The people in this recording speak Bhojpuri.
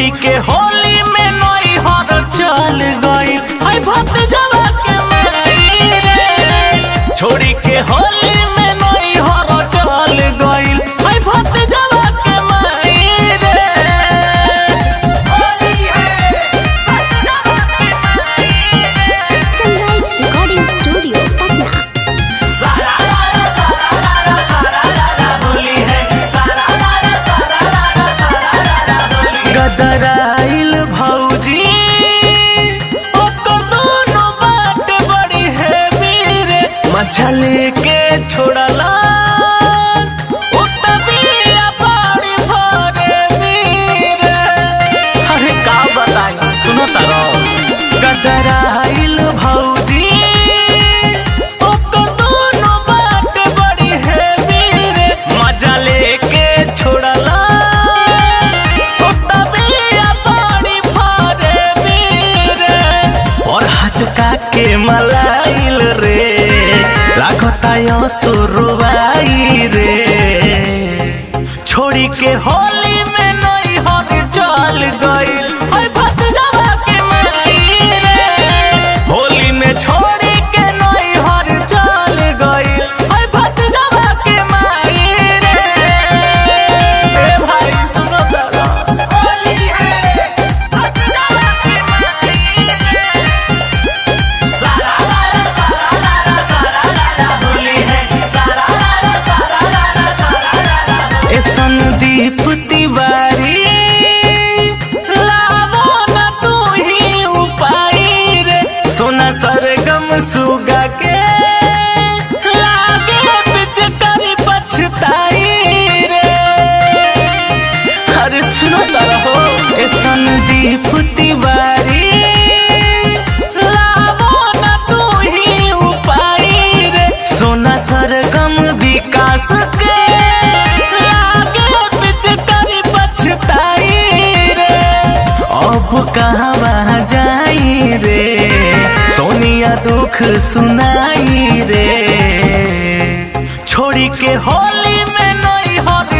छोड़ी के होली में नई हर चल गई आई भतीजवा के माई रे। छोड़ी के होली में नई हर चल गई आई भतीजवा के माई रे। Sunrise recording studio Patna. गदराइल भौजी ओकर दोनों बात बड़ी है वीरे। मजा लेके छोड़ला उतबिया बड़ी भरे वीरे। अरे का बताई सुनो तारो। गदराइल भौजी ओकर दोनों बात बड़ी है वीरे। मजा लेके छोड़ला चका के मलाइल रे लागता यो सुरवाई रे। छोड़ी के होली में नई हर चल गई ओए भतीजवा के माई रे। होली में छोड़ी के नई हर चल गई ओए भतीजवा के माई रे। ए भाई सुनो तारा संदीप तिवारी लावो न तू ही उपाय रे। सोना सरगम सुगा के लागे पिचकारी पछताई रे। अरे सुनो तरहो ए संदीप तिवारी लावो न तू ही उपाय रे। सोना सरगम विकास के अब कहाँ जाई रे। सोनिया दुख सुनाई रे। छोड़ी के होली में नई हर